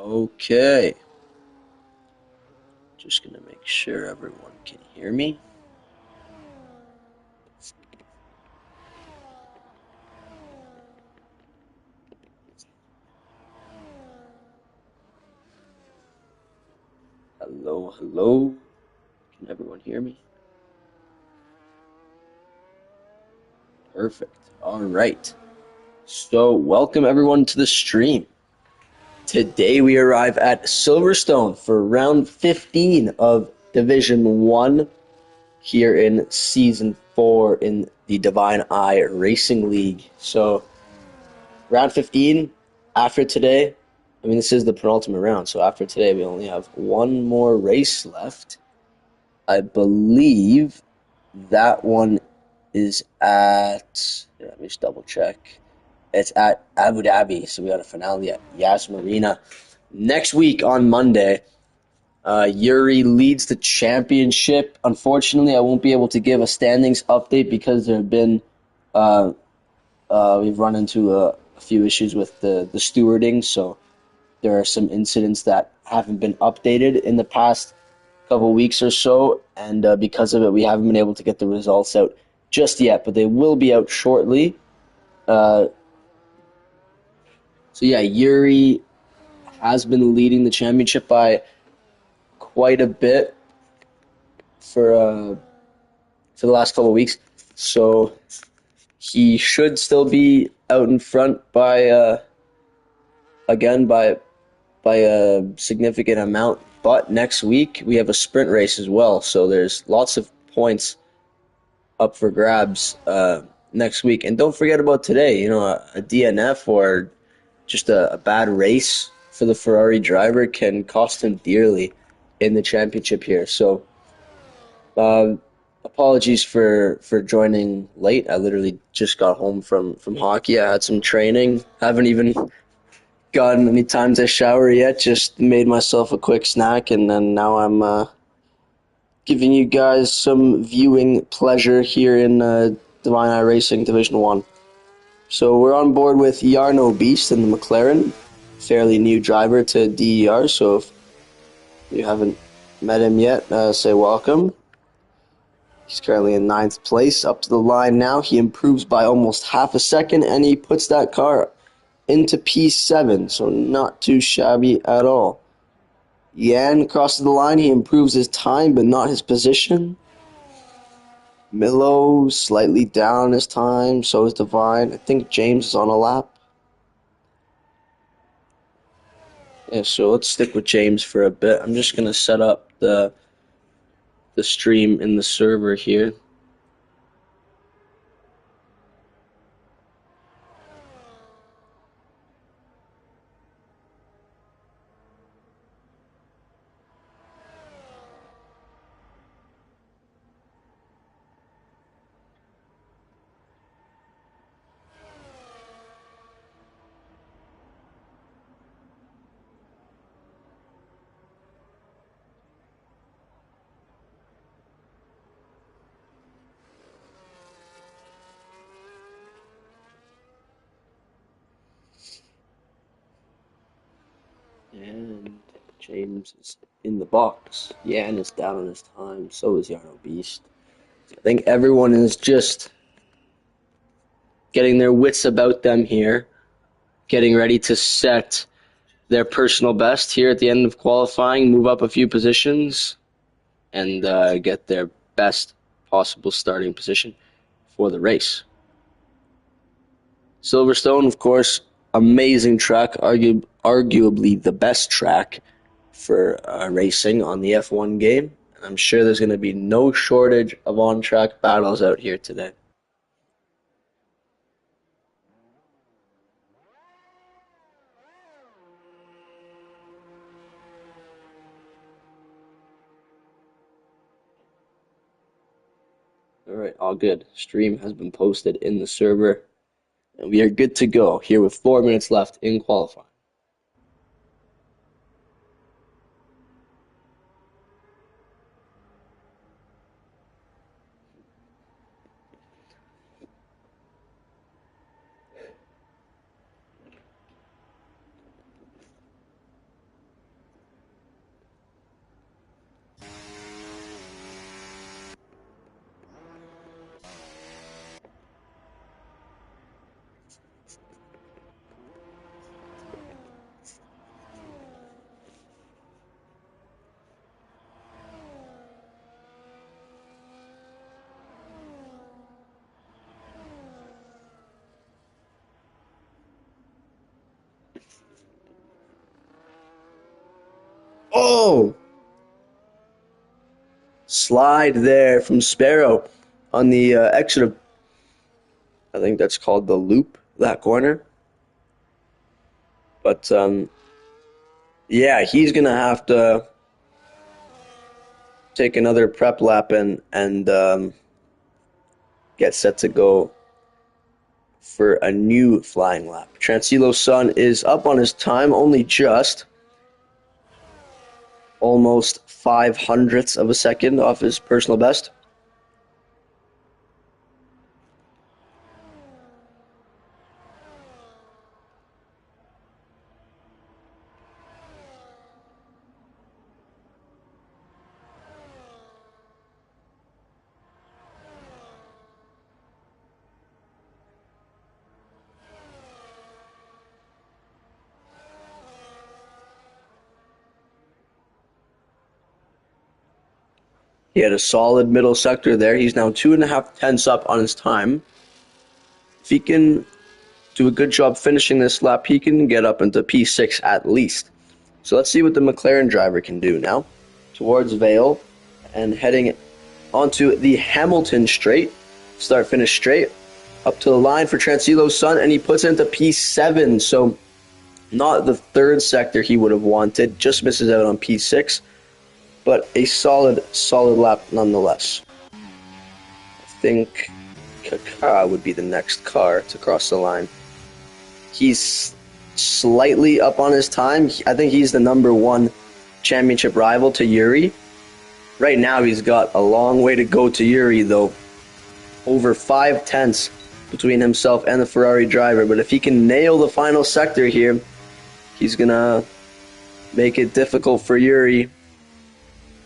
Okay, just gonna make sure everyone can hear me. Hello, hello. Can everyone hear me? Perfect. All right. So, welcome everyone to the stream. Today we arrive at Silverstone for round 15 of Division 1 here in Season 4 in the Divine Eye Racing League. So, round 15, after today, this is the penultimate round, so after today we only have one more race left. I believe that one is let me just double check. It's at Abu Dhabi, so we got a finale at Yas Marina. Next week on Monday, Yuri leads the championship. Unfortunately, I won't be able to give a standings update because there have been uh, we've run into a few issues with the stewarding, so there are some incidents that haven't been updated in the past couple weeks or so, and because of it, we haven't been able to get the results out just yet, but they will be out shortly. Uh, so yeah, Yuri has been leading the championship by quite a bit for the last couple weeks, so he should still be out in front by again by a significant amount. But next week we have a sprint race as well, so there's lots of points up for grabs next week. And don't forget about today. A DNF or just a bad race for the Ferrari driver can cost him dearly in the championship here. So uh, apologies for joining late. I literally just got home from hockey. I had some training. Haven't even gotten any time to shower yet. Just made myself a quick snack, and then now I'm giving you guys some viewing pleasure here in Divine Eye Racing Division 1. So we're on board with Yarno Beast in the McLaren, fairly new driver to DER, so if you haven't met him yet, say welcome. He's currently in 9th place, up to the line now. He improves by almost half a second, and he puts that car into P7, so not too shabby at all. Yan crosses the line. He improves his time, but not his position. Milo slightly down his time, so is Divine. I think James is on a lap. Yeah, so let's stick with James for a bit. I'm just gonna set up the stream in the server here. And James is in the box. Yan is down on his time. So is Yarno Beast. I think everyone is just getting their wits about them here, getting ready to set their personal best here at the end of qualifying, move up a few positions, and get their best possible starting position for the race. Silverstone, of course, amazing track, arguably the best track for racing on the F1 game. And I'm sure there's going to be no shortage of on-track battles out here today. All right, all good. Stream has been posted in the server, and we are good to go here with 4 minutes left in qualifying. Oh! Slide there from Sparrow on the exit of, I think that's called the loop, that corner. But yeah, he's gonna have to take another prep lap and get set to go for a new flying lap. Transilo's son is up on his time, only just almost 500ths of a second off his personal best. He had a solid middle sector there. He's now 2.5 tenths up on his time. If he can do a good job finishing this lap, he can get up into P6 at least. So let's see what the McLaren driver can do now. Towards Vale and heading onto the Hamilton straight. Start-finish straight. Up to the line for Transilo's son, and he puts it into P7. So not the third sector he would have wanted. Just misses out on P6. But a solid lap nonetheless. I think Kaka would be the next car to cross the line. He's slightly up on his time. I think he's the number one championship rival to Yuri. Right now he's got a long way to go to Yuri, though. Over 5 tenths between himself and the Ferrari driver. But if he can nail the final sector here, he's going to make it difficult for Yuri.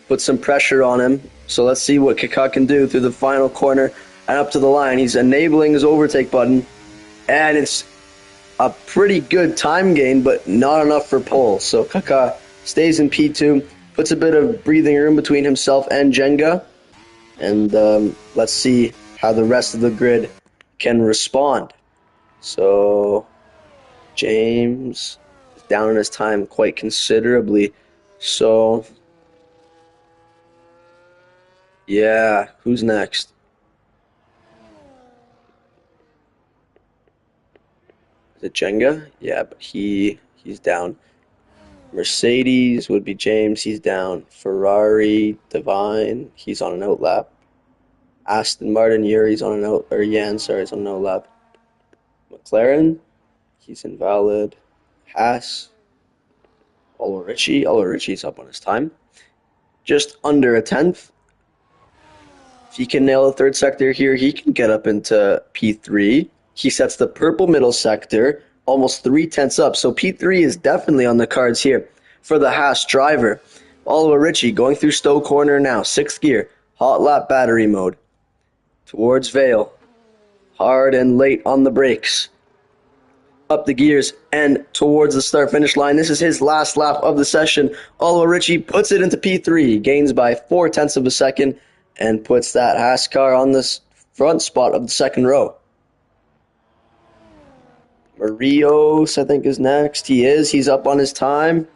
Put some pressure on him. So let's see what Kaka can do through the final corner and up to the line. He's enabling his overtake button. And it's a pretty good time gain, but not enough for pole. So Kaka stays in P2, puts a bit of breathing room between himself and Jenga. And let's see how the rest of the grid can respond. So James is down on his time quite considerably. So yeah, who's next? Is it Jenga? Yeah, but he's down. Mercedes would be James, he's down. Ferrari, Divine, he's on an out lap. Aston Martin, Yuri's on an out, or Jan, sorry, is on an out lap. McLaren, he's invalid. Haas, Ulrich's up on his time. Just under a tenth. If he can nail the third sector here, he can get up into P3. He sets the purple middle sector, almost 3 tenths up. So P3 is definitely on the cards here for the Haas driver. Oliver Ritchie going through Stowe corner now, 6th gear, hot lap battery mode. Towards Vale, hard and late on the brakes. Up the gears and towards the start-finish line. This is his last lap of the session. Oliver Ritchie puts it into P3, gains by 4 tenths of a second, and puts that Haas car on the front spot of the second row. Marios, I think, is next. He is. He's up on his time.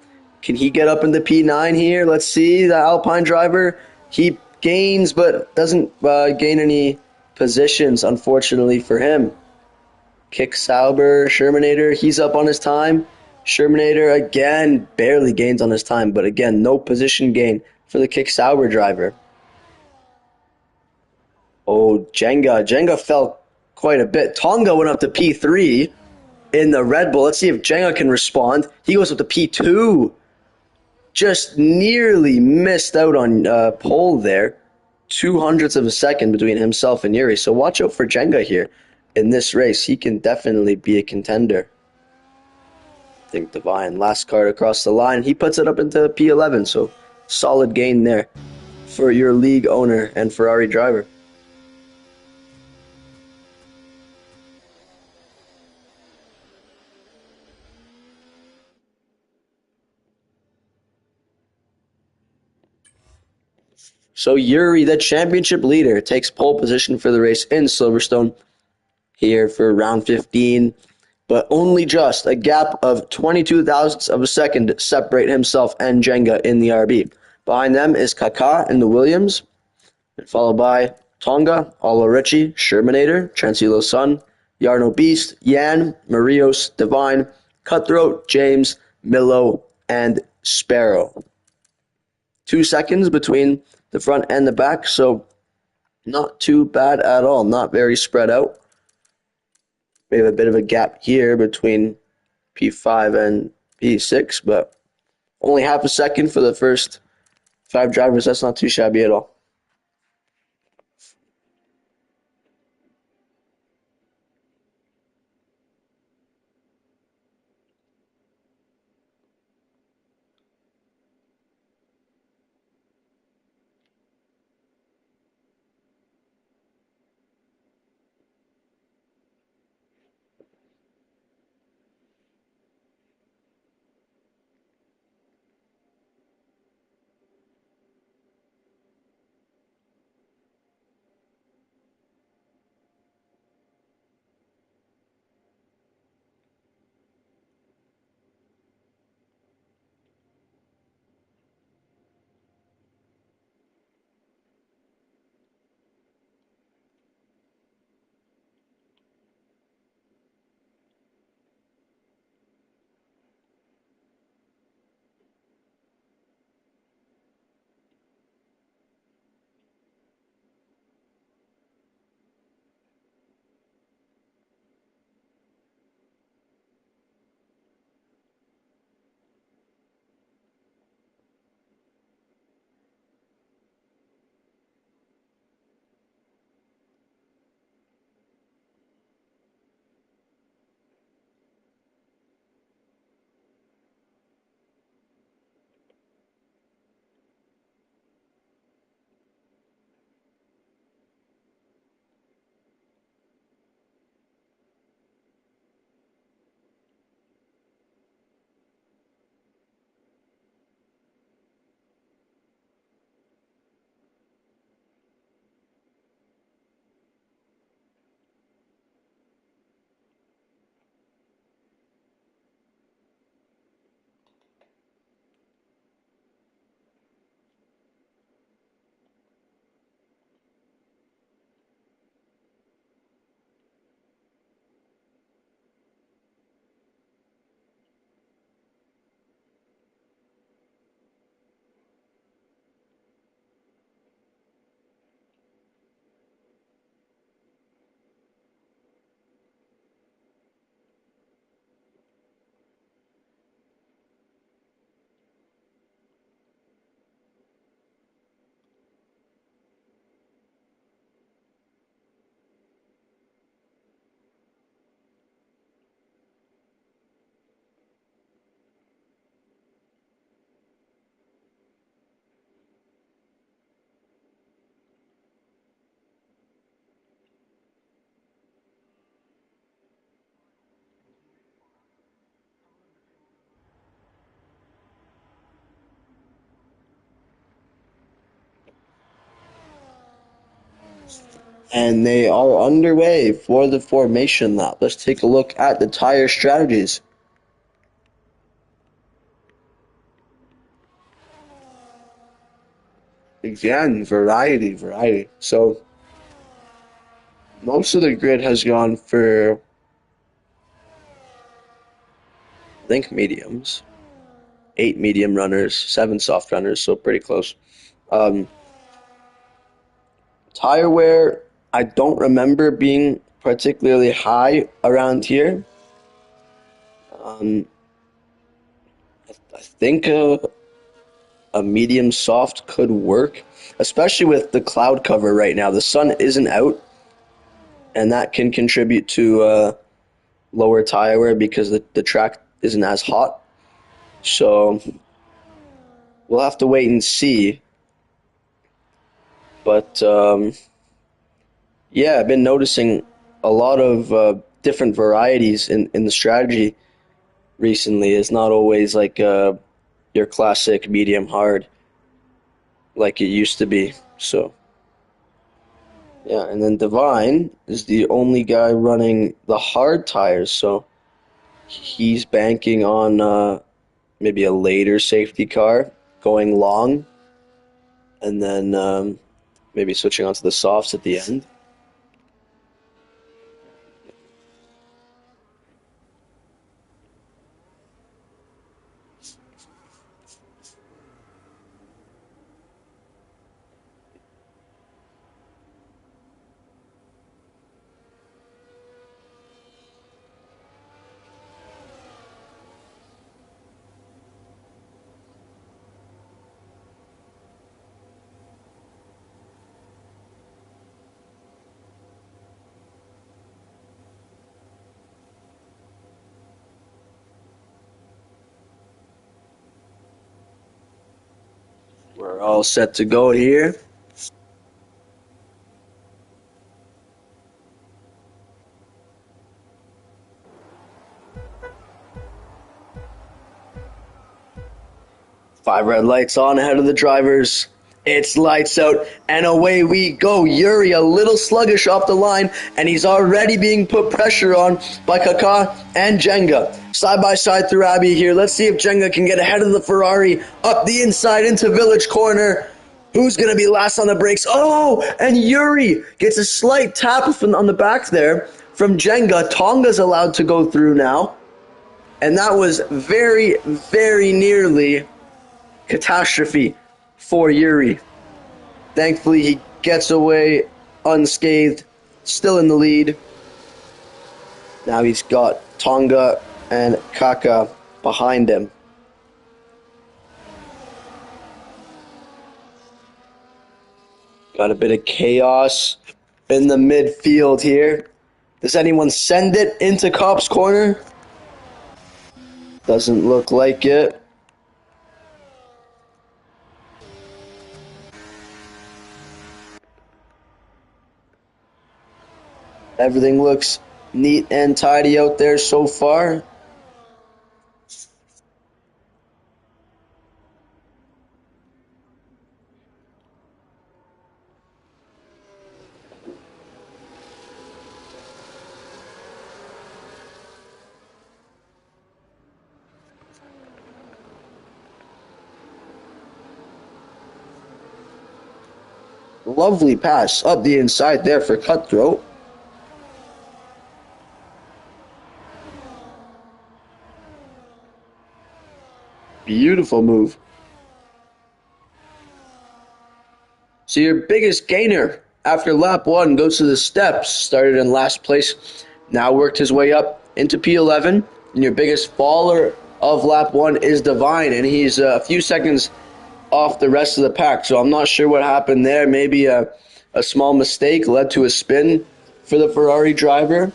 Can he get up into P9 here? Let's see. The Alpine driver, he gains but doesn't gain any positions, unfortunately for him. Kick Sauber, Shermanator, he's up on his time. Shermanator, again, barely gains on his time, but again, no position gain for the Kick Sauber driver. Oh, Jenga fell quite a bit. Tonga went up to P3 in the Red Bull. Let's see if Jenga can respond. He goes up to P2. Just nearly missed out on pole there. 200ths of a second between himself and Yuri. So watch out for Jenga here in this race. He can definitely be a contender. I think Divine, last card across the line. He puts it up into P11. So solid gain there for your league owner and Ferrari driver. So Yuri, the championship leader, takes pole position for the race in Silverstone here for round 15. but only just a gap of 22 thousandths of a second separate himself and Jenga in the RB. Behind them is Kaká in the Williams, followed by Tonga, Olorichi, Shermanator, Transilo's son, Yarno Beast, Yan, Marios, Divine, Cutthroat, James, Milo, and Sparrow. 2 seconds between the front and the back, so not too bad at all. Not very spread out. We have a bit of a gap here between P5 and P6, but only half a second for the first 5 drivers. That's not too shabby at all. And they are underway for the formation lap. Let's take a look at the tire strategies. Again, variety. So most of the grid has gone for, I think, mediums. 8 medium runners, 7 soft runners, so pretty close. Um, Tire wear, I don't remember being particularly high around here. Um, I think a medium soft could work, especially with the cloud cover right now. The sun isn't out, and that can contribute to lower tire wear because the track isn't as hot. So we'll have to wait and see. But yeah, I've been noticing a lot of different varieties in the strategy recently. It's not always like your classic medium hard like it used to be. So yeah, and then Divine is the only guy running the hard tires. So He's banking on maybe a later safety car going long, and then maybe switching onto the softs at the end. We're all set to go here. Five red lights on ahead of the drivers. It's lights out, and away we go. Yuri a little sluggish off the line, and he's already being put pressure on by Kaka and Jenga. Side by side through Abbey here. Let's see if Jenga can get ahead of the Ferrari up the inside into Village Corner. Who's going to be last on the brakes? Oh, and Yuri gets a slight tap on the back there from Jenga. Tonga's allowed to go through now, and that was very, very nearly catastrophe for Yuri. Thankfully, he gets away unscathed, still in the lead. Now he's got Tonga and Kaka behind him. Got a bit of chaos in the midfield here. Does anyone send it into Cop's corner? Doesn't look like it. Everything looks neat and tidy out there so far. Lovely pass up the inside there for Cutthroat. Beautiful move. So your biggest gainer after lap one goes to the steps. Started in last place, now worked his way up into P11. And your biggest faller of lap one is Divine, and he's a few seconds off the rest of the pack. So I'm not sure what happened there. Maybe a small mistake led to a spin for the Ferrari driver.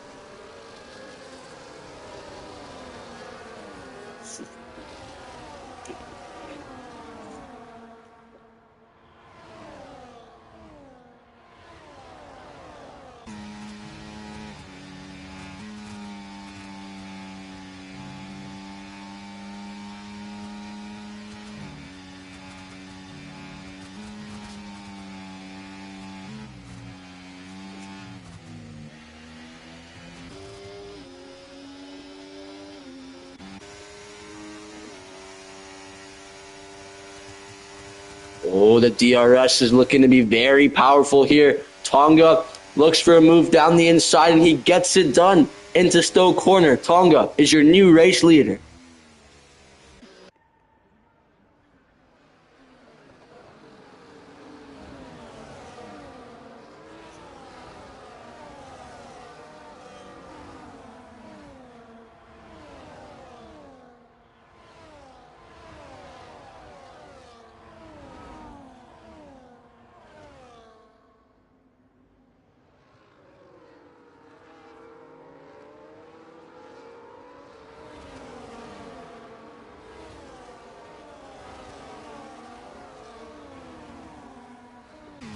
Oh, the DRS is looking to be very powerful here. Tonga looks for a move down the inside, and he gets it done into Stowe Corner. Tonga is your new race leader.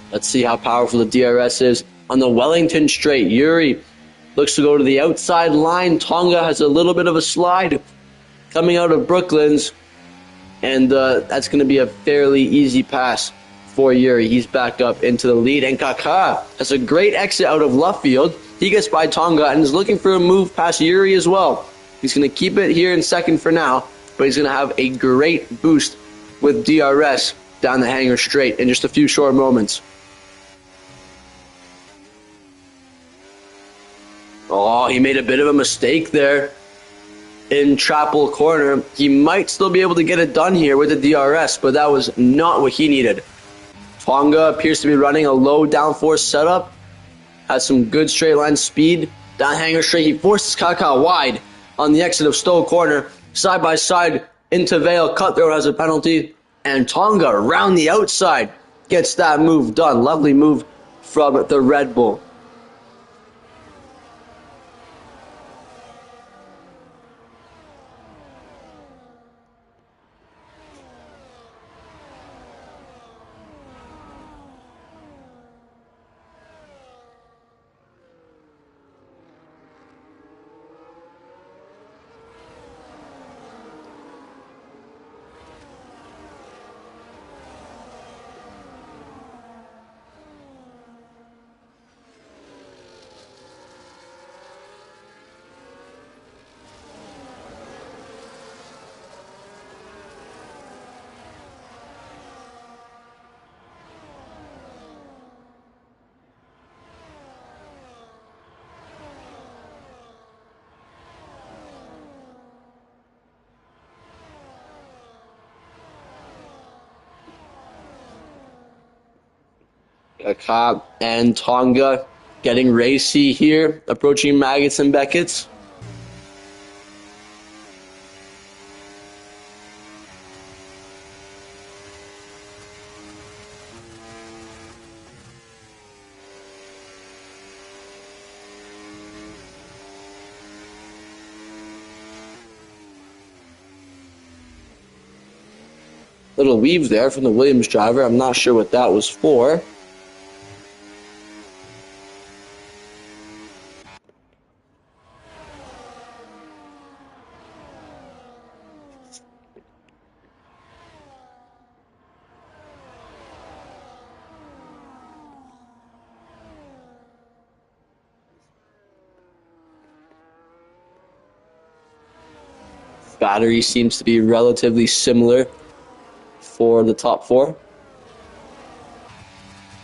Let's see how powerful the DRS is on the Wellington straight. Yuri looks to go to the outside line. Tonga has a little bit of a slide coming out of Brooklands, and that's going to be a fairly easy pass for Yuri. He's back up into the lead, and Kaka has a great exit out of left field. He gets by Tonga and is looking for a move past Yuri as well. He's going to keep it here in second for now, but he's going to have a great boost with DRS down the hanger straight in just a few short moments. Oh, he made a bit of a mistake there in Chapel Corner. He might still be able to get it done here with the DRS, but that was not what he needed. Tonga appears to be running a low downforce setup. Has some good straight line speed. Down hanger straight, he forces Kaka wide on the exit of Stowe Corner. Side by side into Vale. Cutthroat has a penalty. And Tonga around the outside gets that move done. Lovely move from the Red Bull. Kaka and Tonga getting racy here, approaching Maggots and Beckett's. Little weave there from the Williams driver. I'm not sure what that was for. Battery seems to be relatively similar for the top four.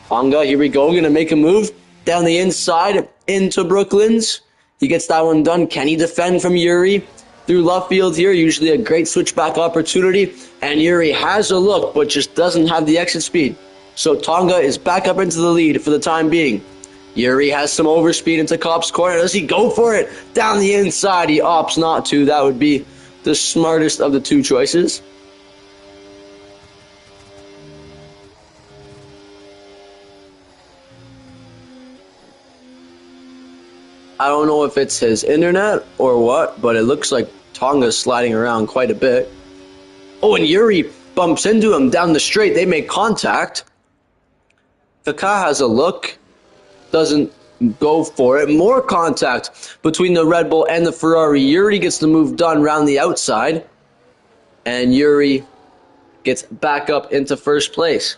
Tonga, here we go, going to make a move down the inside into Brooklands. He gets that one done. Can he defend from Yuri through left field here? Usually a great switchback opportunity. And Yuri has a look, but just doesn't have the exit speed. So Tonga is back up into the lead for the time being. Yuri has some overspeed into Kopp's corner. Does he go for it? Down the inside, he opts not to. That would be the smartest of the two choices. I don't know if it's his internet or what, but it looks like Tonga's sliding around quite a bit. Oh, and Yuri bumps into him down the straight. They make contact. Kaka has a look. Doesn't go for it. More contact between the Red Bull and the Ferrari. Yuri gets the move done around the outside. And Yuri gets back up into first place.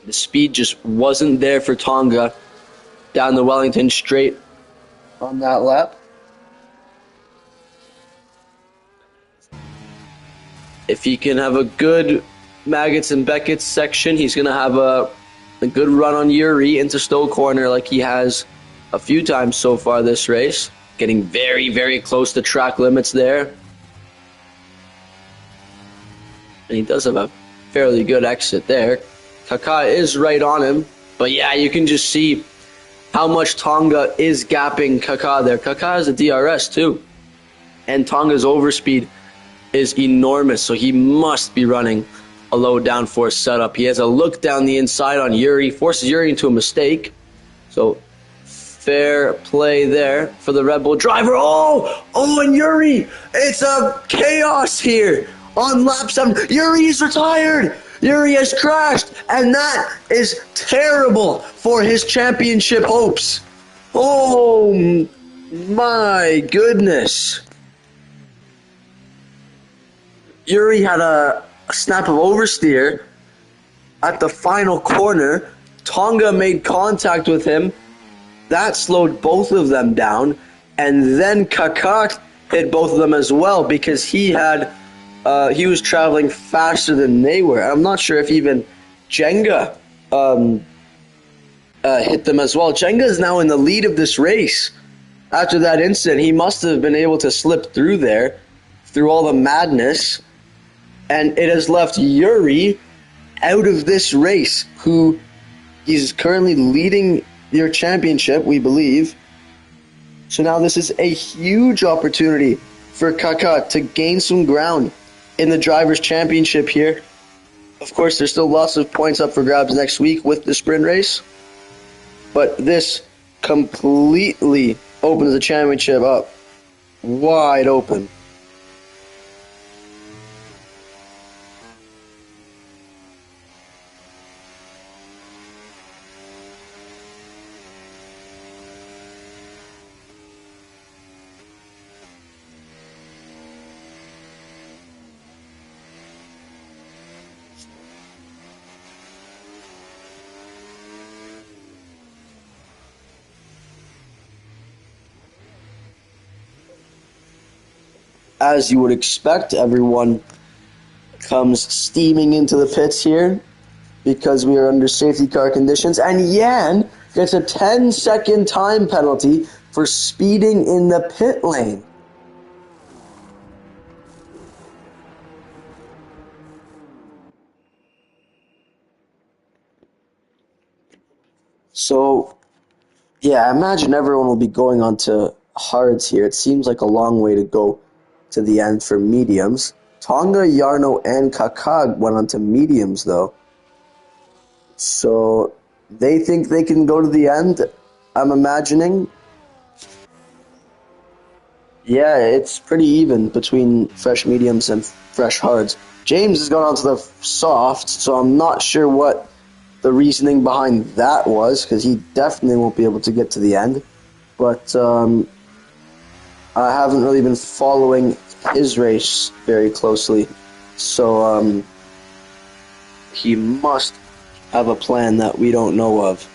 The speed just wasn't there for Tonga down the Wellington straight on that lap. If he can have a good Maggots and Beckett's section, he's going to have a good run on Yuri into Stowe Corner like he has a few times so far this race. Getting very, very close to track limits there. And he does have a fairly good exit there. Kaka is right on him, but yeah, you can just see how much Tonga is gapping Kaka there. Kaka has a DRS too, and Tonga's overspeed is enormous, so he must be running a low downforce setup. He has a look down the inside on Yuri, forces Yuri into a mistake. So fair play there for the Red Bull driver. Oh, and Yuri, it's a chaos here on lap 7. Yuri is retired. Yuri has crashed, and that is terrible for his championship hopes. Oh my goodness. Yuri had a snap of oversteer at the final corner. Tonga made contact with him. That slowed both of them down. And then Kakak hit both of them as well because he was traveling faster than they were. I'm not sure if even Jenga hit them as well. Jenga is now in the lead of this race. After that incident, he must have been able to slip through there, through all the madness. And it has left Yuri out of this race, who is currently leading your championship, we believe. So now this is a huge opportunity for Kaka to gain some ground in the Drivers' Championship here. Of course, there's still lots of points up for grabs next week with the sprint race, but this completely opens the championship up wide open. As you would expect, everyone comes steaming into the pits here because we are under safety car conditions, and Yan gets a 10-second time penalty for speeding in the pit lane. So, yeah, I imagine everyone will be going on to hards here. It seems like a long way to go to the end for mediums. Tonga, Yarno, and Kakag went on to mediums, though. So they think they can go to the end, I'm imagining. Yeah, it's pretty even between fresh mediums and fresh hards. James has gone on to the soft, so I'm not sure what the reasoning behind that was, because he definitely won't be able to get to the end. But I haven't really been following his race very closely, so he must have a plan that we don't know of.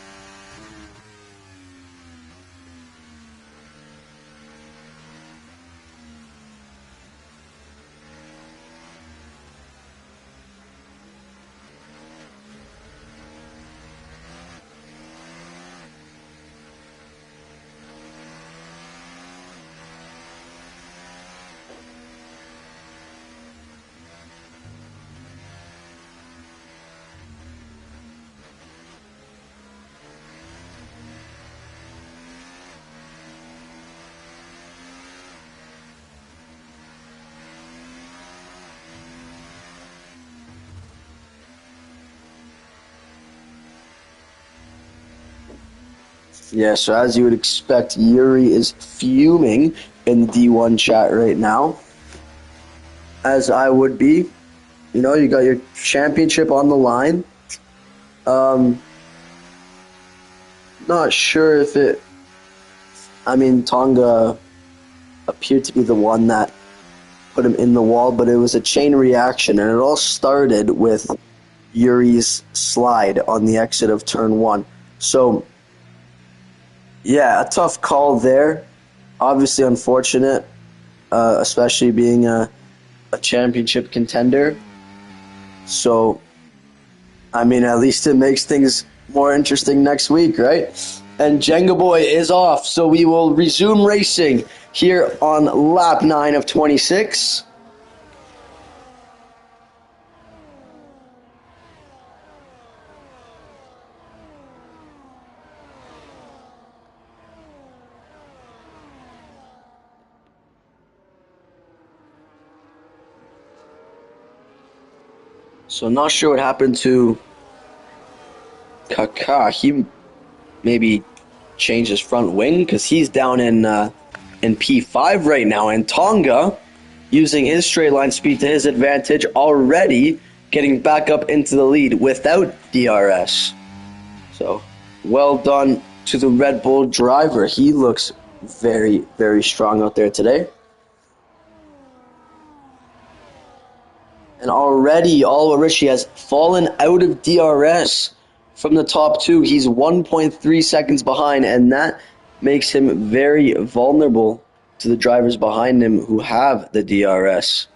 Yeah, so as you would expect, Yuri is fuming in the D1 chat right now, as I would be. You know, you got your championship on the line. Not sure if it... I mean, Tonga appeared to be the one that put him in the wall, but it was a chain reaction, and it all started with Yuri's slide on the exit of turn 1. So, yeah, a tough call there. Obviously unfortunate, especially being a championship contender. So, I mean, at least it makes things more interesting next week, right? And Jenga Boy is off, so we will resume racing here on lap 9 of 26. So not sure what happened to Kaká. He maybe changed his front wing because he's down in P5 right now. And Tonga, using his straight line speed to his advantage, already getting back up into the lead without DRS. So well done to the Red Bull driver. He looks very, very strong out there today. And already Oliver Ritchie has fallen out of DRS from the top two. He's 1.3 seconds behind, and that makes him very vulnerable to the drivers behind him who have the DRS.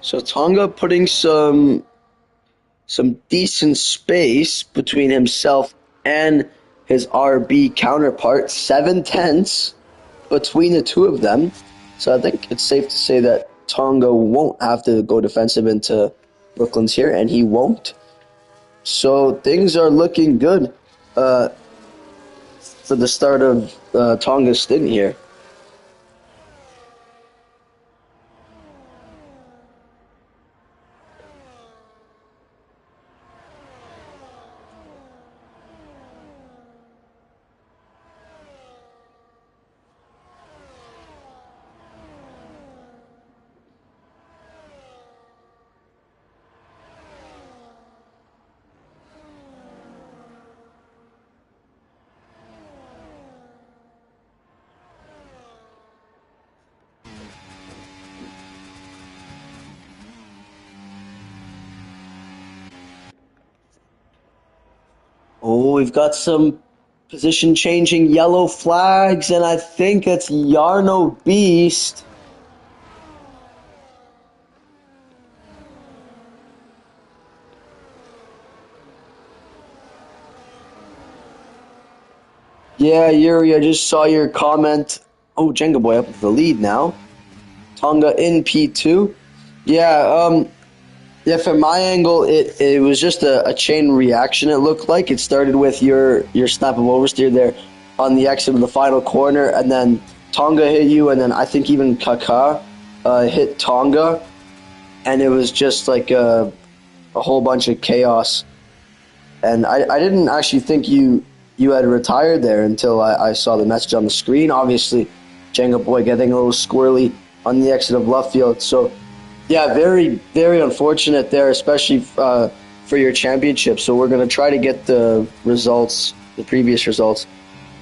So Tonga putting some decent space between himself and his RB counterpart, 7 tenths between the two of them. So I think it's safe to say that Tonga won't have to go defensive into Brooklyn's here, and he won't. So things are looking good for the start of Tonga's stint here. Oh, we've got some position changing yellow flags, and I think it's Yarno Beast. Yeah, Yuri, I just saw your comment. Oh, Jenga Boy up with the lead now. Tonga in P2. Yeah, from my angle, it was just a chain reaction, it looked like. It started with your snap of oversteer there on the exit of the final corner, and then Tonga hit you, and then I think even Kaká hit Tonga, and it was just like a whole bunch of chaos. And I didn't actually think you had retired there until I saw the message on the screen. Obviously, Jenga Boy getting a little squirrely on the exit of left field. So, yeah, very, very unfortunate there, especially for your championship. So we're going to try to get the results, the previous results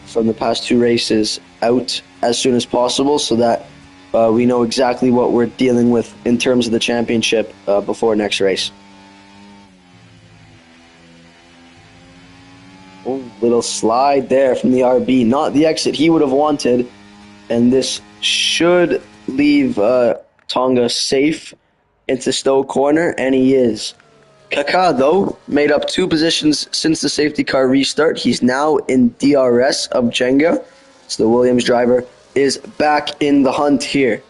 from the past two races out as soon as possible so that we know exactly what we're dealing with in terms of the championship before next race. Oh, little slide there from the RB. Not the exit he would have wanted. And this should leave Tonga safe into Stowe corner, and he is. Kaká, though, made up 2 positions since the safety car restart. He's now in DRS of Jenga. So the Williams driver is back in the hunt here.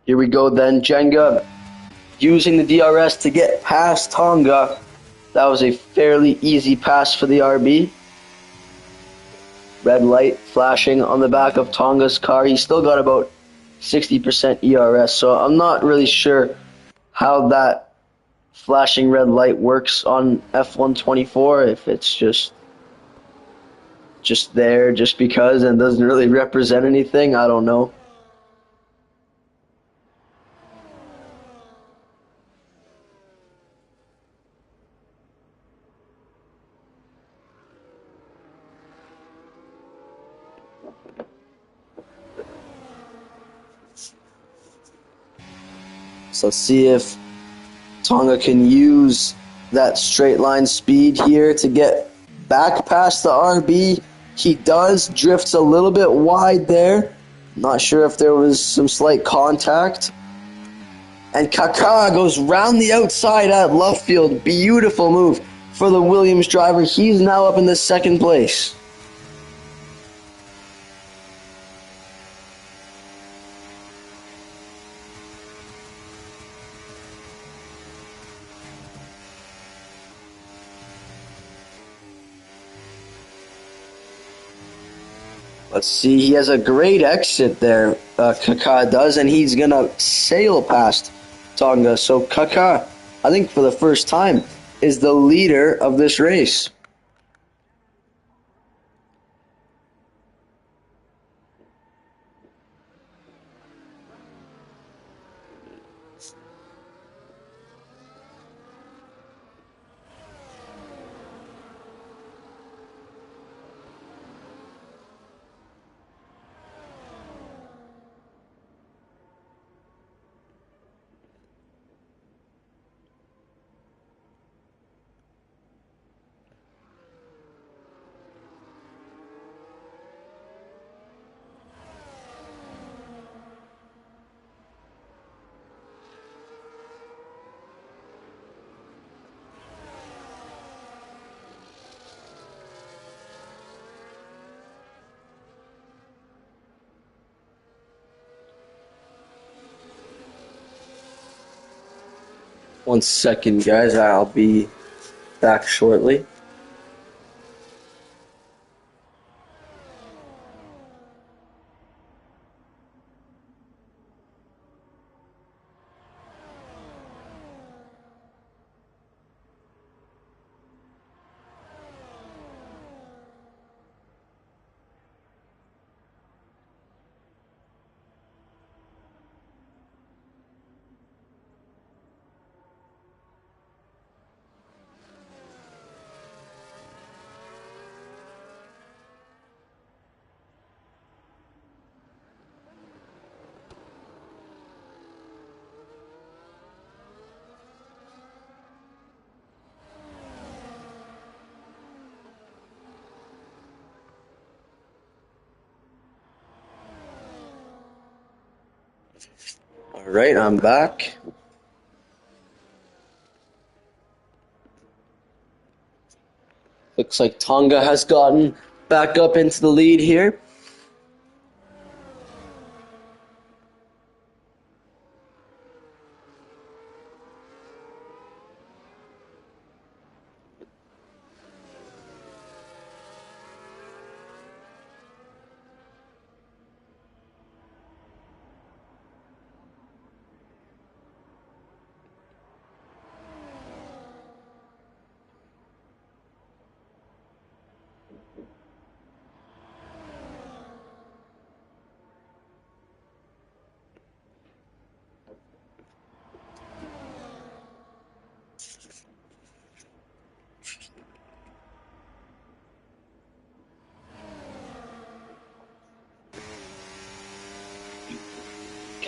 Here we go then, Jenga using the DRS to get past Tonga. That was a fairly easy pass for the RB. Red light flashing on the back of Tonga's car. He's still got about 60% ERS, so I'm not really sure how that flashing red light works on F124, if it's just there just because and doesn't really represent anything. I don't know. So let's see if Tonga can use that straight line speed here to get back past the RB. He does, drifts a little bit wide there. Not sure if there was some slight contact. And Kaká goes round the outside at left field. Beautiful move for the Williams driver. He's now up in the second place. Let's see, he has a great exit there, Kaká does, and he's going to sail past Tonga. So Kaká, I think for the first time, is the leader of this race. One second, guys. I'll be back shortly. All right, I'm back. Looks like Tonga has gotten back up into the lead here.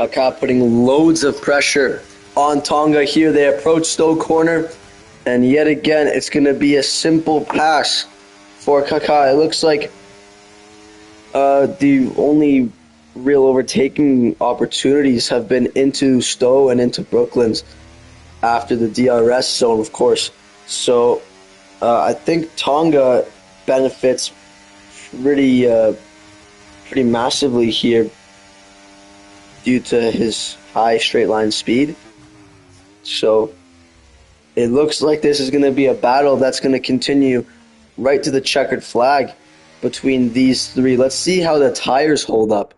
Kaká putting loads of pressure on Tonga here. They approach Stowe Corner, and yet again, it's going to be a simple pass for Kaká. It looks like the only real overtaking opportunities have been into Stowe and into Brooklands after the DRS zone, of course. So I think Tonga benefits pretty massively here due to his high straight line speed. So it looks like this is going to be a battle that's going to continue right to the checkered flag between these three. Let's see how the tires hold up.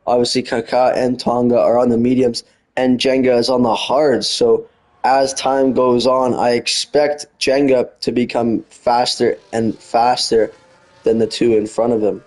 Obviously, Kaka and Tonga are on the mediums, and Jenga is on the hards. So as time goes on, I expect Jenga to become faster and faster than the two in front of him.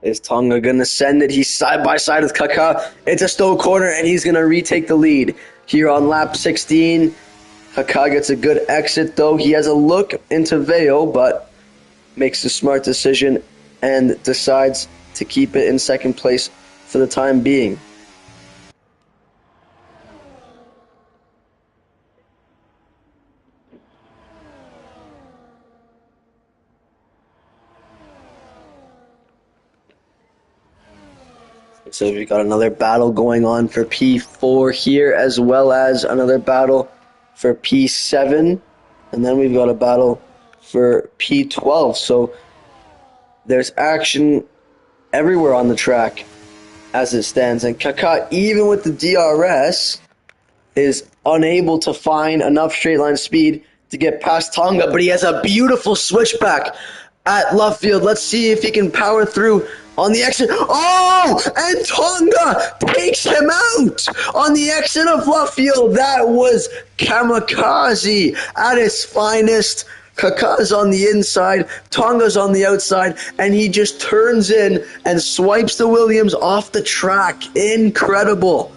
Is Tonga going to send it? He's side by side with Kaka. It's a Stowe corner, and he's going to retake the lead. Here on lap 16, Kaka gets a good exit, though. He has a look into Vale, but makes the smart decision and decides to keep it in second place for the time being. So we've got another battle going on for P4 here, as well as another battle for P7. And then we've got a battle for P12. So there's action everywhere on the track as it stands. And Kaka, even with the DRS, is unable to find enough straight line speed to get past Tonga, but he has a beautiful switchback at Luffield. Let's see if he can power through on the exit. Oh, and Tonga takes him out on the exit of Luffield. That was kamikaze at its finest. Kaka's on the inside, Tonga's on the outside, and he just turns in and swipes the Williams off the track. Incredible.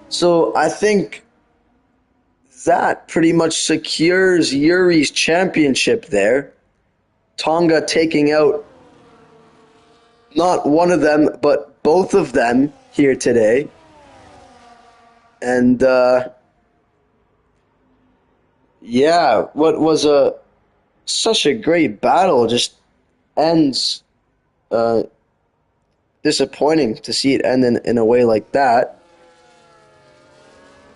So I think that pretty much secures Yuri's championship there. Tonga taking out not one of them, but both of them here today. And yeah, what was such a great battle just ends disappointing to see it end in a way like that.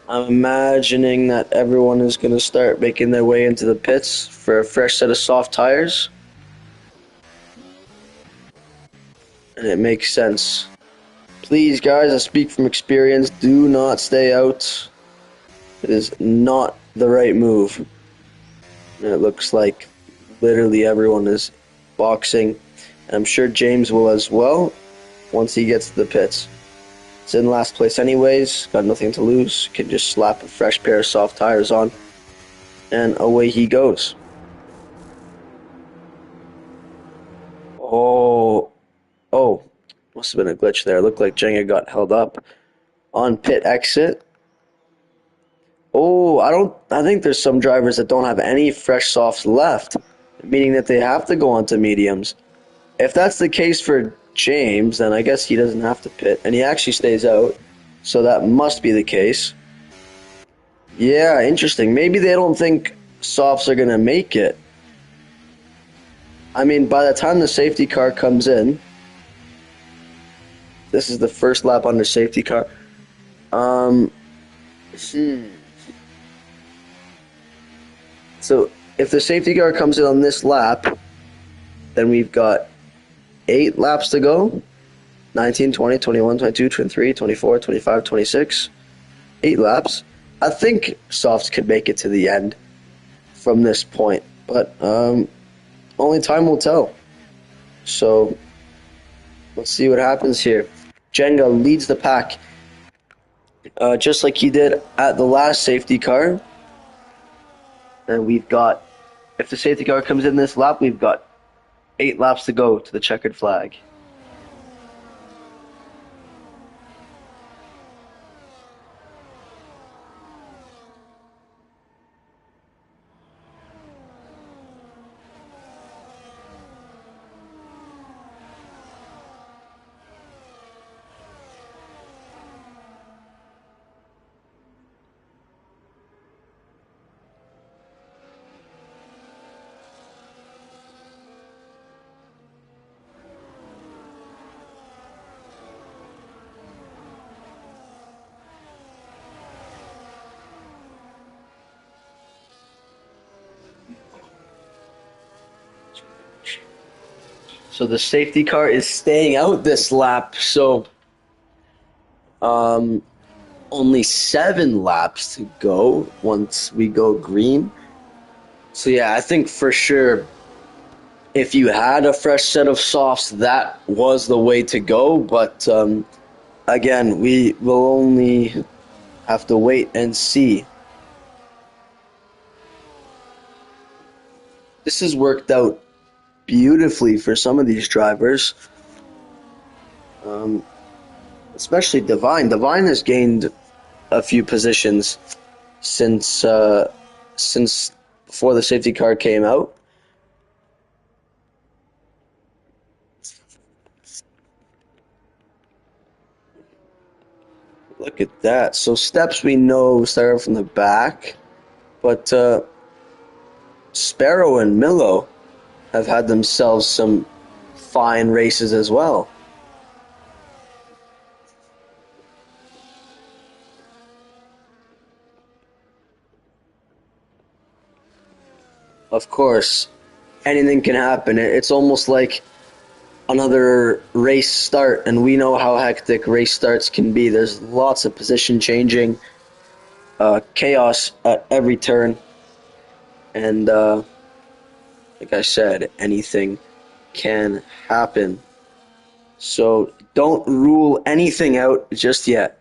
I'm imagining that everyone is going to start making their way into the pits for a fresh set of soft tires. And it makes sense. Please, guys, I speak from experience. Do not stay out. It is not the right move. And it looks like literally everyone is boxing. And I'm sure James will as well once he gets to the pits. It's in last place anyways, got nothing to lose, can just slap a fresh pair of soft tires on, and away he goes. Oh, must have been a glitch there. It looked like Jenga got held up on pit exit. Oh, I think there's some drivers that don't have any fresh softs left, meaning that they have to go onto mediums. If that's the case for James, then I guess he doesn't have to pit, and he actually stays out, so that must be the case. Yeah, interesting. Maybe they don't think softs are going to make it. I mean, by the time the safety car comes in, this is the first lap under safety car. So if the safety car comes in on this lap, then we've got 8 laps to go. 19, 20, 21, 22, 23, 24, 25, 26. 8 laps. I think softs could make it to the end from this point, but only time will tell. So let's see what happens here. Jenga leads the pack just like he did at the last safety car. And we've got, if the safety car comes in this lap, we've got 8 laps to go to the checkered flag. So the safety car is staying out this lap. So um, only 7 laps to go once we go green. So yeah, I think for sure if you had a fresh set of softs, that was the way to go. But again, we will only have to wait and see. This has worked out beautifully for some of these drivers, um, especially Divine. Divine has gained a few positions since before the safety car came out. Look at that. So steps we know started from the back, but Sparrow and Milo have had themselves some fine races as well. Of course, anything can happen. It's almost like another race start, and we know how hectic race starts can be. There's lots of position changing, chaos at every turn, and like I said, anything can happen. So don't rule anything out just yet.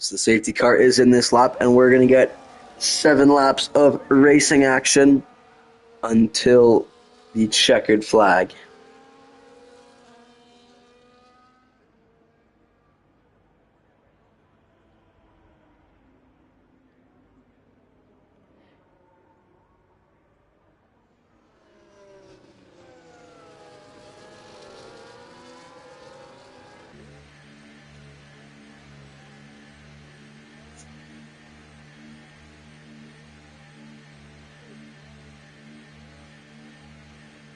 So the safety car is in this lap, and we're going to get 7 laps of racing action until the checkered flag.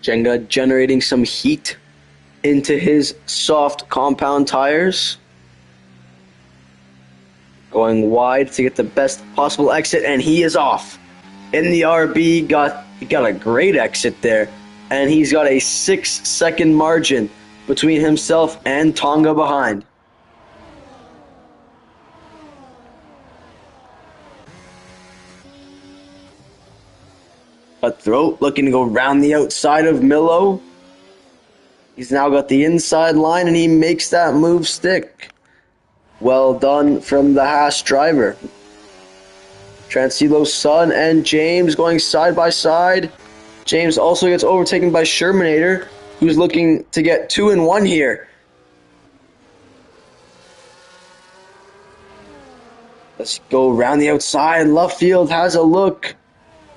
Jenga generating some heat into his soft compound tires. Going wide to get the best possible exit, and he is off. In the RB, he got a great exit there, and he's got a 6-second margin between himself and Tonga behind. Cutthroat looking to go round the outside of Milo. He's now got the inside line, and he makes that move stick. Well done from the Haas driver. Transilo's son and James going side by side. James also gets overtaken by Shermanator, who's looking to get 2 in 1 here. Let's go around the outside. Luffield has a look.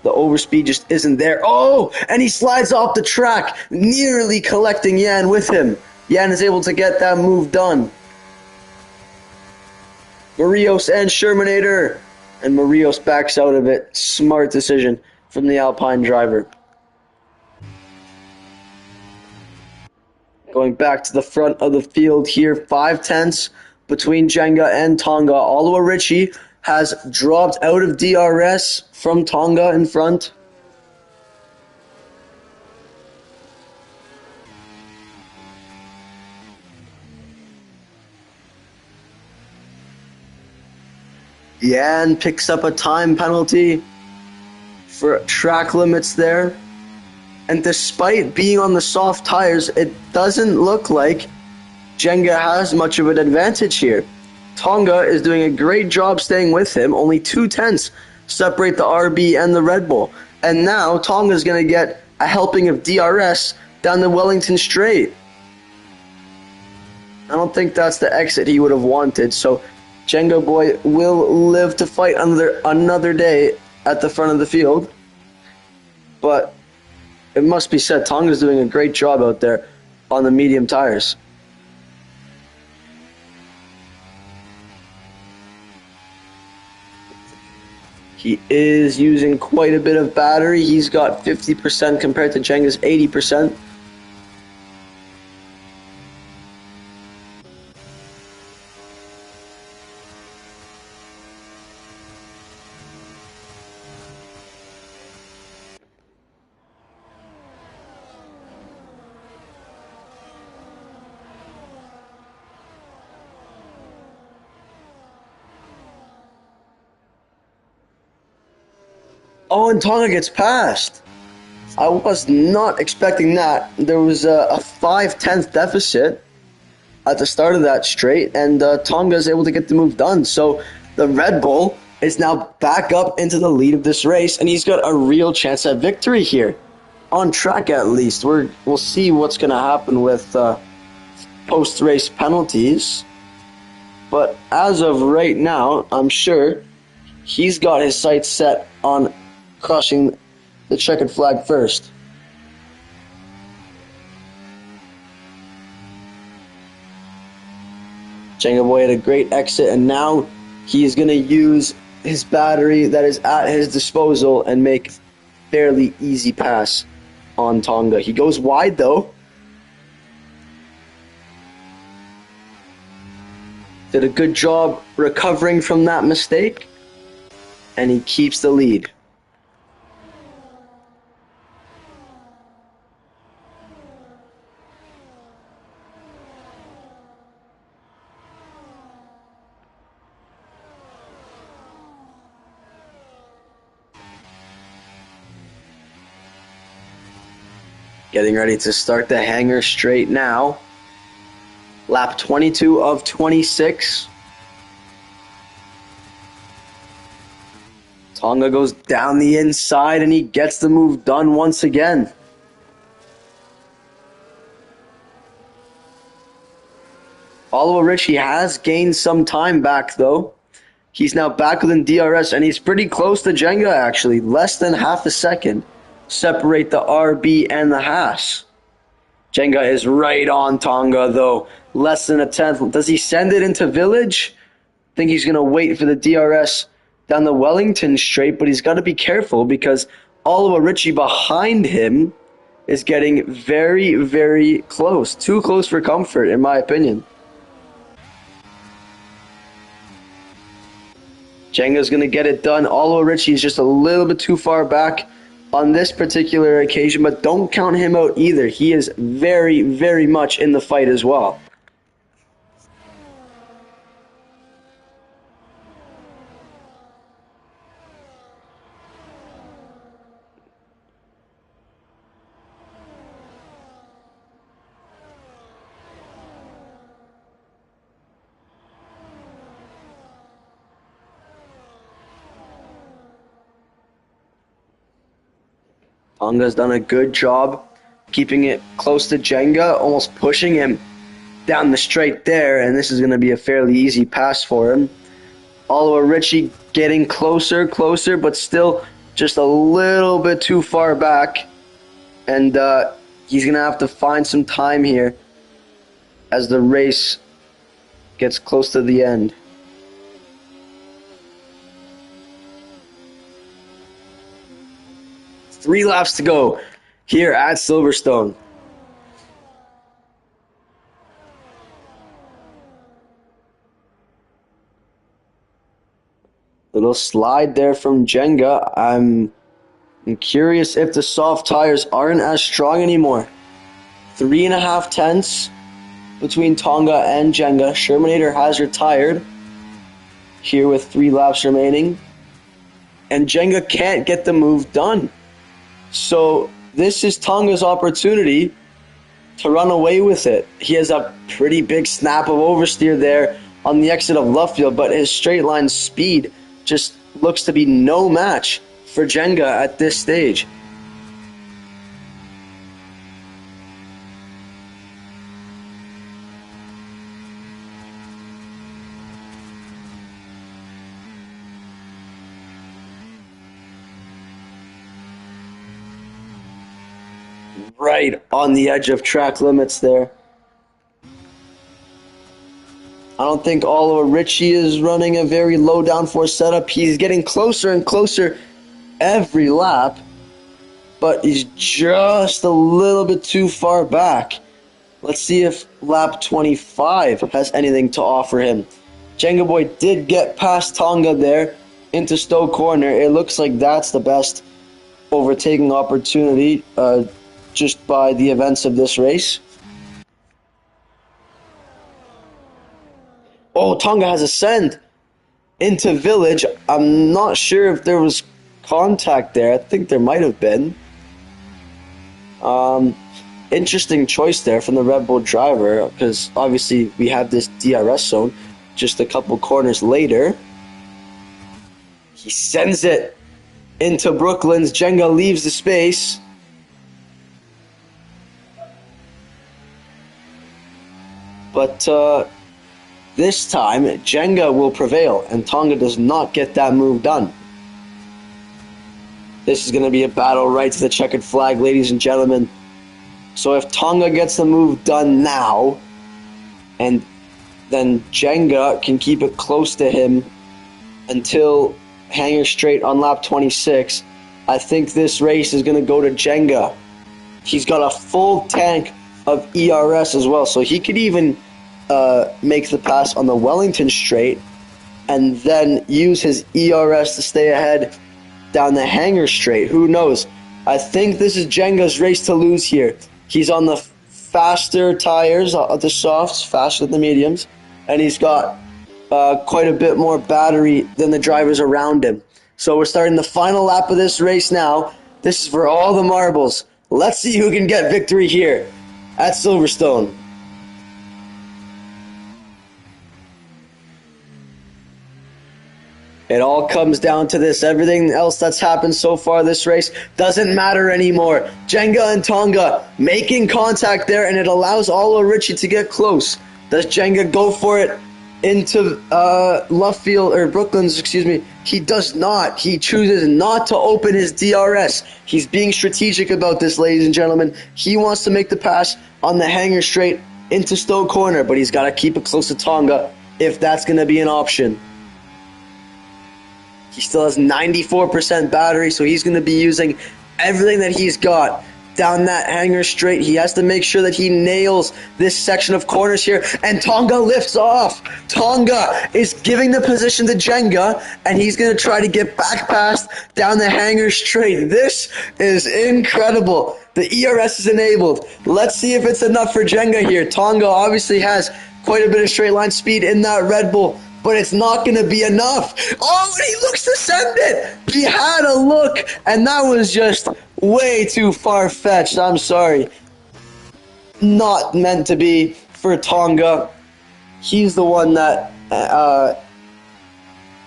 The overspeed just isn't there. Oh, and he slides off the track, nearly collecting Yan with him. Yan is able to get that move done. Marios and Shermanator. And Marios backs out of it. Smart decision from the Alpine driver. Going back to the front of the field here, 5/10 between Jenga and Tonga. Oliver Ritchie has dropped out of DRS from Tonga in front. Yan picks up a time penalty for track limits there. And despite being on the soft tires, it doesn't look like Jenga has much of an advantage here. Tonga is doing a great job staying with him. Only 2/10 separate the RB and the Red Bull. And now Tonga's going to get a helping of DRS down the Wellington Straight. I don't think that's the exit he would have wanted. So Jenga Boy will live to fight another day at the front of the field. But it must be said, Tonga's doing a great job out there on the medium tires. He is using quite a bit of battery. He's got 50% compared to Jenga's 80%. Oh, and Tonga gets passed. I was not expecting that. There was a 5/10 deficit at the start of that straight, and Tonga is able to get the move done. So the Red Bull is now back up into the lead of this race, and he's got a real chance at victory here. On track, at least. We'll see what's going to happen with post-race penalties. But as of right now, I'm sure he's got his sights set on crushing the checkered flag first. Jenga Boy had a great exit, and now he's going to use his battery that is at his disposal and make fairly easy pass on Tonga. He goes wide though. Did a good job recovering from that mistake, and he keeps the lead. Getting ready to start the hanger straight now. Lap 22 of 26. Tonga goes down the inside and he gets the move done once again. Oliver Ritchie has gained some time back though. He's now back within DRS, and he's pretty close to Jenga actually. Less than half a second separate the RB and the Haas. Jenga is right on Tonga though. Less than a tenth. Does he send it into Village? I think he's going to wait for the DRS down the Wellington straight, but he's got to be careful because Oliver Ritchie behind him is getting very, very close. Too close for comfort, in my opinion. Jenga's going to get it done. Oliver Ritchie is just a little bit too far back on this particular occasion, but don't count him out either. He is very, very much in the fight as well. Tonga's done a good job keeping it close to Jenga, almost pushing him down the straight there, and this is going to be a fairly easy pass for him. Oliver Ritchie getting closer, but still just a little bit too far back, and he's going to have to find some time here as the race gets close to the end. Three laps to go here at Silverstone. Little slide there from Jenga. I'm curious if the soft tires aren't as strong anymore. 3.5 tenths between Tonga and Jenga. Shermanator has retired here with 3 laps remaining. And Jenga can't get the move done. So this is Tonga's opportunity to run away with it. He has a pretty big snap of oversteer there on the exit of Luffield, but his straight line speed just looks to be no match for Jenga at this stage. right on the edge of track limits there. I don't think Oliver Ritchie is running a very low downforce setup. He's getting closer and closer every lap, but he's just a little bit too far back. Let's see if lap 25 has anything to offer him. Jenga Boy did get past Tonga there into Stowe Corner. It looks like that's the best overtaking opportunity just by the events of this race. Oh, Tonga has a send into Village. I'm not sure if there was contact there. I think there might have been. Interesting choice there from the Red Bull driver, because obviously we have this DRS zone just a couple corners later. He sends it into Brooklyn's. Jenga leaves the space. But this time, Jenga will prevail, and Tonga does not get that move done. This is going to be a battle right to the checkered flag, ladies and gentlemen. So if Tonga gets the move done now, and then Jenga can keep it close to him until Hanger Straight on lap 26, I think this race is going to go to Jenga. He's got a full tank of ERS as well, so he could even make the pass on the Wellington Straight and then use his ERS to stay ahead down the Hanger Straight. Who knows? I think this is Jenga's race to lose here. He's on the faster tires, the softs, faster than the mediums, and he's got quite a bit more battery than the drivers around him. So we're starting the final lap of this race now. This is for all the marbles. Let's see who can get victory here at Silverstone. It all comes down to this. Everything else that's happened so far this race doesn't matter anymore. Jenga and Tonga making contact there, and it allows Oliver Ritchie to get close. Does Jenga go for it into Luffield, or Brooklands, excuse me? He does not. He chooses not to open his DRS. He's being strategic about this, ladies and gentlemen. He wants to make the pass on the Hanger Straight into Stowe Corner, but he's got to keep it close to Tonga if that's going to be an option. He still has 94% battery, so he's going to be using everything that he's got down that Hanger Straight. He has to make sure that he nails this section of corners here, and Tonga lifts off. Tonga is giving the position to Jenga, and he's going to try to get back past down the Hanger Straight. This is incredible. The ERS is enabled. Let's see if it's enough for Jenga here. Tonga obviously has quite a bit of straight line speed in that Red Bull, but it's not going to be enough. Oh, and he looks to send it. He had a look, and that was just way too far-fetched. I'm sorry. Not meant to be for Tonga. He's the one that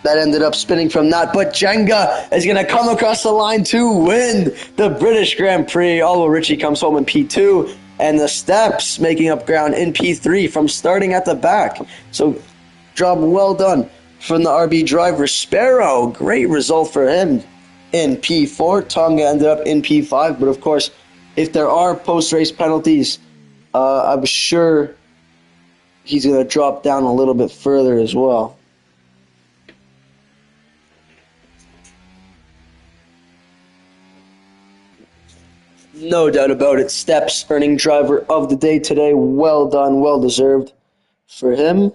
ended up spinning from that. But Jenga is going to come across the line to win the British Grand Prix. Oliver Ritchie comes home in P2, and the Steps making up ground in P3 from starting at the back. So job well done from the RB driver. Sparrow, great result for him in P4. Tonga ended up in P5, but of course, if there are post-race penalties, I'm sure he's going to drop down a little bit further as well. No doubt about it. Steps earning driver of the day today. Well done, well deserved for him.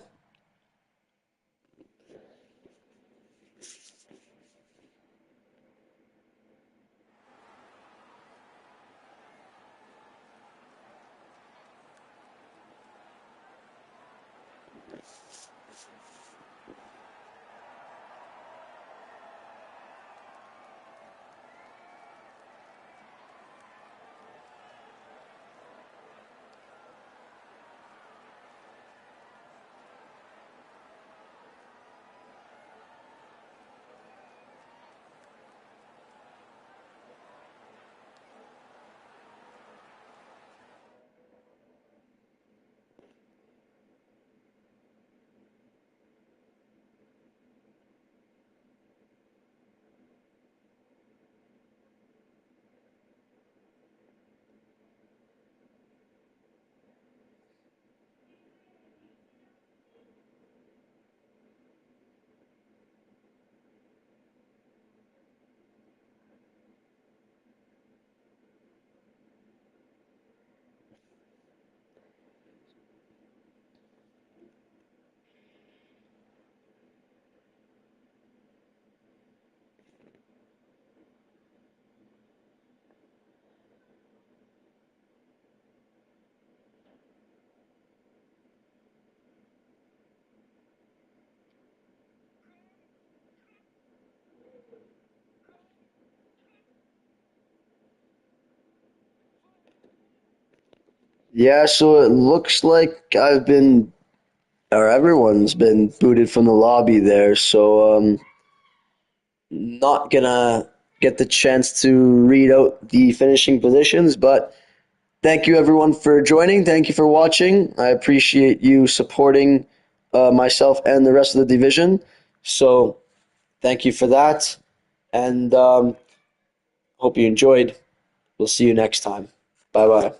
Yeah, so it looks like I've been, or everyone's been booted from the lobby there. So not gonna get the chance to read out the finishing positions, but thank you everyone for joining. Thank you for watching. I appreciate you supporting myself and the rest of the division. So thank you for that, and hope you enjoyed. We'll see you next time. Bye bye.